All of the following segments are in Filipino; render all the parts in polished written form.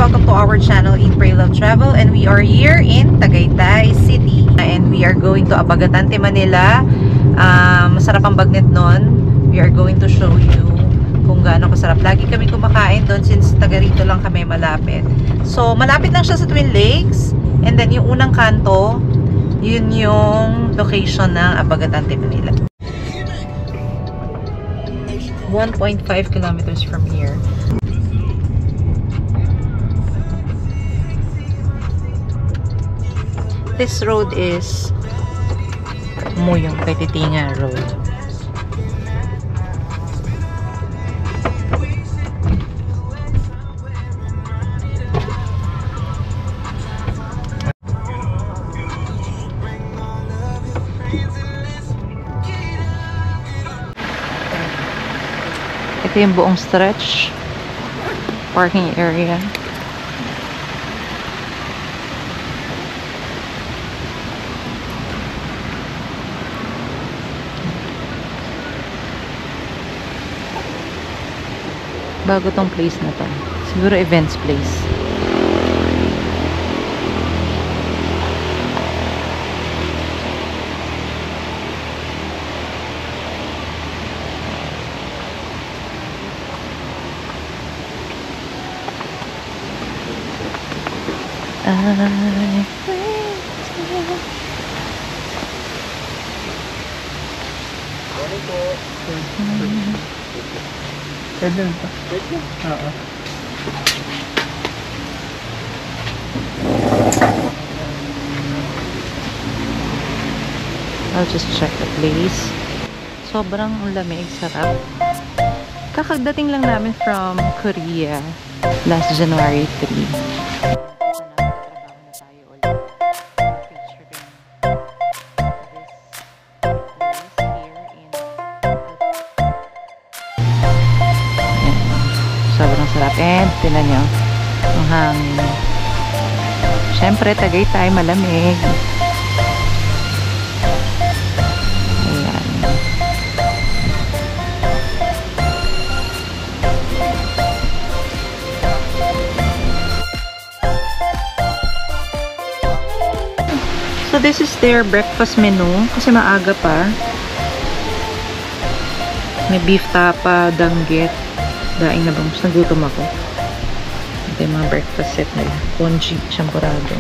Welcome to our channel, Eat, Pray, Love, Travel, and we are here in Tagaytay City and we are going to Abagatante, Manila. Masarap ang bagnet nun. We are going to show you kung gaano kasarap. Lagi kami kumakain doon since taga rito lang kami, malapit. So malapit lang siya sa Twin Lakes, and then yung unang kanto, yun yung location ng Abagatante, Manila. 1.5 kilometers from here. This road is Muyong Petitinga Road. Ito yung buong stretch, parking area. Bago tong place na to. Siguro events place. Pwede ba? Pwede? Oo. I'll just check the place. Sobrang lamig, sarap. Kakagdating lang namin from Korea last January 3. Sobrang sarap. And tinan nyo ang hangin. Syempre Tagaytay, malamig. Ayan. So this is their breakfast menu kasi maaga pa. May beef tapa, danggit, daing na bangus. Nagutom ako. Ito yung mga breakfast set nila. Congee, champurado.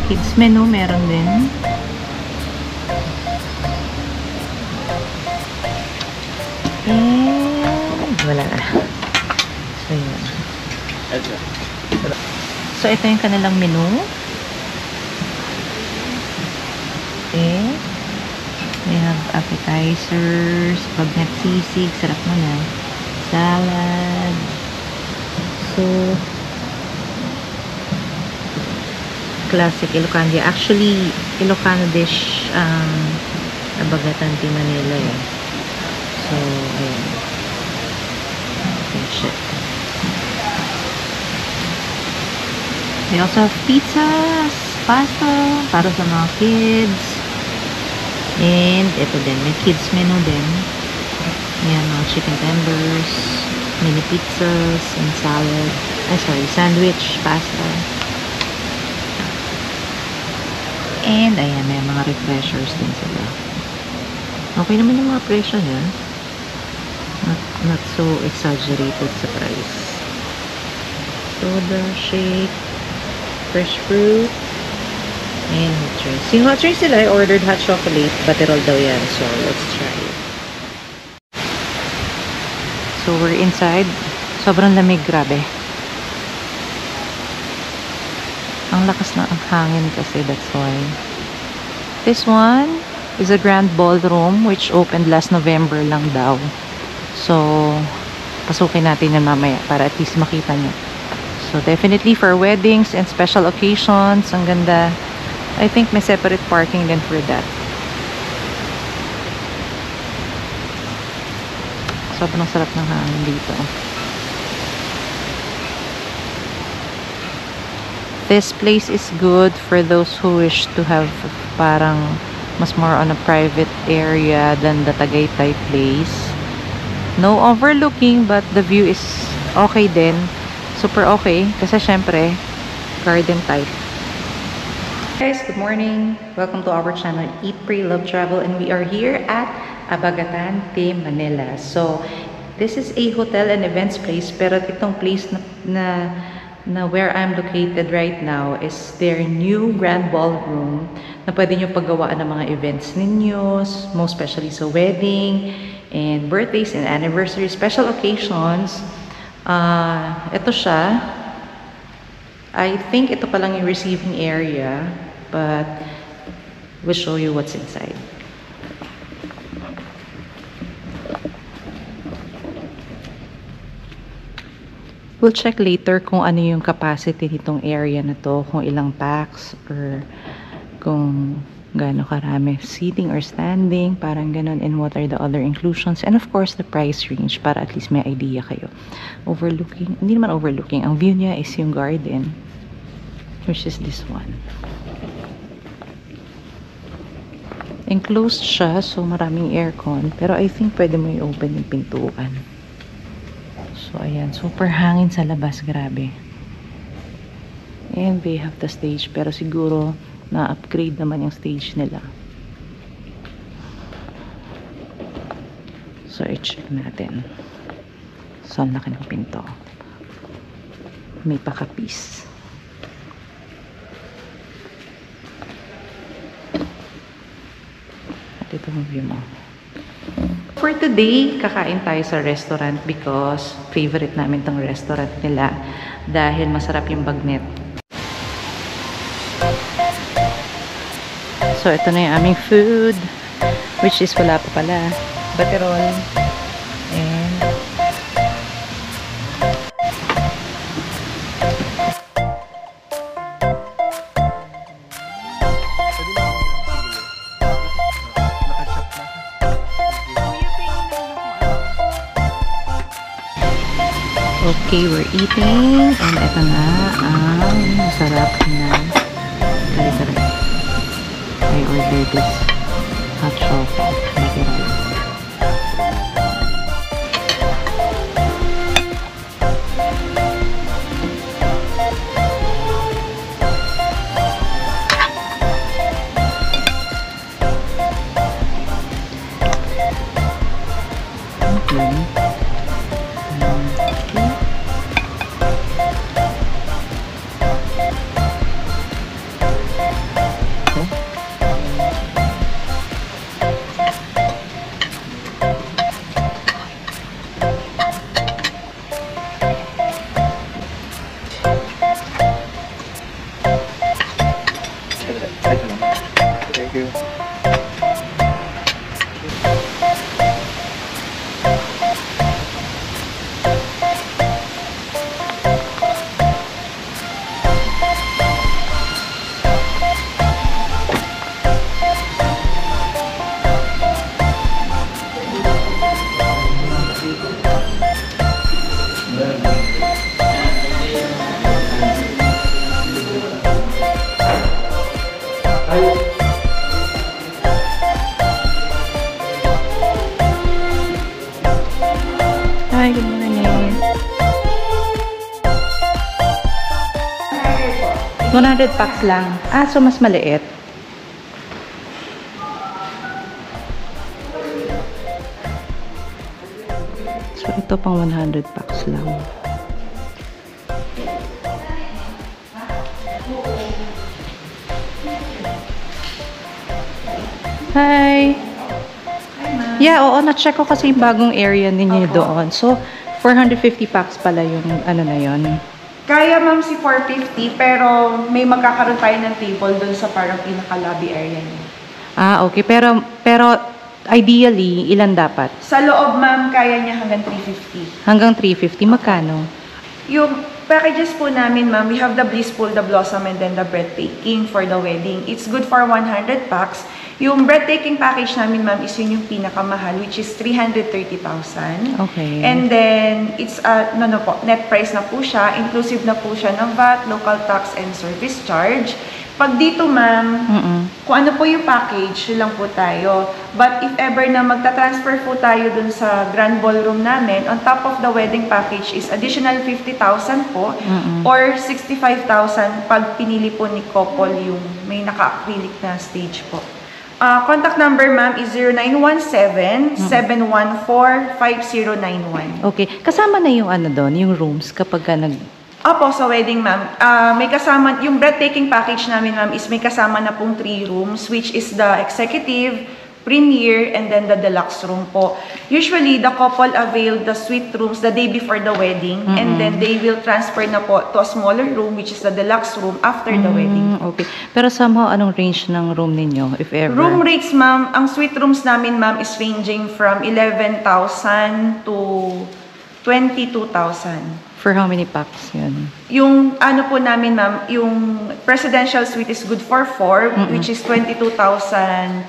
Kids menu, meron din. And wala na. So yun. So ito yung kanilang menu. Okay. We have appetizers, bagnet sisig, sarap mo na. Salad. So classic Ilocano. Actually, Ilocano dish Abagatante, Manila eh. So, ayan. Okay, shit. They also have pizzas, pasta, para sa mga kids. And, ito din. May kids menu din. Ayan, mga chicken tenders, mini pizzas, and salad. Sandwich, pasta. And, ayan, may mga refreshers din sila. Okay naman yung mga presyo niya. Not so exaggerated sa price. soda, shake, fresh fruit, and hot drinks. Yung hot drinks nila, I ordered hot chocolate. Baterol daw yan. So, let's try it. So, we're inside. Sobrang lamig, grabe. Ang lakas ng hangin kasi, that's why. This one is a grand ballroom which opened last November lang daw. So, pasukin natin yan mamaya para at least makita nyo. So, definitely for weddings and special occasions. Ang ganda. I think may separate parking din for that. Sobrang sarap ng hangin dito. This place is good for those who wish to have parang mas more on a private area than the Tagaytay place. No overlooking, but the view is okay din. Super okay. Kasi syempre, garden type. Guys, good morning. Welcome to our channel, Eat, Pray, Love, Travel. And we are here at Abagatante, Manila. So, this is a hotel and events place. Pero itong place na where I'm located right now is their new grand ballroom na pwede nyo paggawaan ng mga events ninyo, most especially sa wedding and birthdays and anniversary, special occasions. Ito siya. I think ito pa lang yung receiving area, but we'll show you what's inside. We'll check later kung ano yung capacity nitong area na to, kung ilang packs or kung gaano karami seating or standing, parang ganon, and what are the other inclusions, and of course the price range para at least may idea kayo. Overlooking, hindi naman overlooking, ang view niya is yung garden, which is this one. Enclosed siya, so maraming aircon, pero I think pwede mo i-open yung pintuan. So, ayan. Super hangin sa labas. Grabe. And they have the stage. Pero siguro, na-upgrade naman yung stage nila. So, i-check natin. So, ang laki ng pinto. May pakapis. At ito ang view mo. For today, kakain tayo sa restaurant because favorite namin tong restaurant nila dahil masarap yung bagnet. So, ito na yung aming food, which is wala pa pala. Baterol. And okay, we're eating. And ito na ang masarap na kare-kare. I ordered this hot chocolate. Thank you. Hi, good morning. 100 packs lang. Ah, so mas maliit. So, ito pang 100 packs lang. Hi. Yeah, oo, na-check ko kasi yung bagong area ninyo doon. So, 450 packs pala yung ano na yon. Kaya ma'am si 450, pero may magkakaroon tayo ng table doon sa parang pinaka-lobby area niya. Ah, okay. Pero ideally, ilan dapat? Sa loob ma'am, kaya niya hanggang 350. Hanggang 350, magkano? Yung packages po namin ma'am, we have the Blissful, the Blossom, and then the Breathtaking for the wedding. It's good for 100 packs. Yung Breathtaking package namin ma'am is yun yung pinakamahal, which is 330,000. Okay. And then, it's net price na po siya. Inclusive na po siya ng VAT, local tax, and service charge. Pag dito, ma'am, kung ano po yung package, yun lang po tayo. But if ever na magta-transfer po tayo dun sa grand ballroom namin, on top of the wedding package is additional 50,000 po or 65,000 pag pinili po ni couple yung may naka-acrylic na stage po. Contact number, ma'am, is 0917-714-5091. Okay. Kasama na yung ano doon, yung rooms kapag ka Opo, sa wedding, ma'am. May kasama, yung Breathtaking package namin, ma'am, is may kasama na pong 3 rooms, which is the executive, premier, and then the deluxe room po. Usually, the couple avail the suite rooms the day before the wedding, and then they will transfer na po to a smaller room, which is the deluxe room, after the wedding. Okay. Pero somehow, anong range ng room ninyo, if ever? Room rates, ma'am, ang suite rooms namin, ma'am, is ranging from 11,000 to 22,000. For how many packs yun? Yung ano po namin, ma'am, yung presidential suite is good for 4, which is 22,600.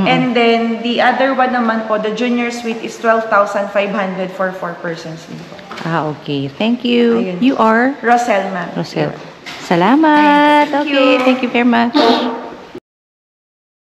And then, the other one naman po, the junior suite is 12,500 for 4 persons din po. Ah, okay. Thank you. Ayun. You are? Rosel, ma'am. Rosel. Salamat. Thank Okay, you. thank you very much.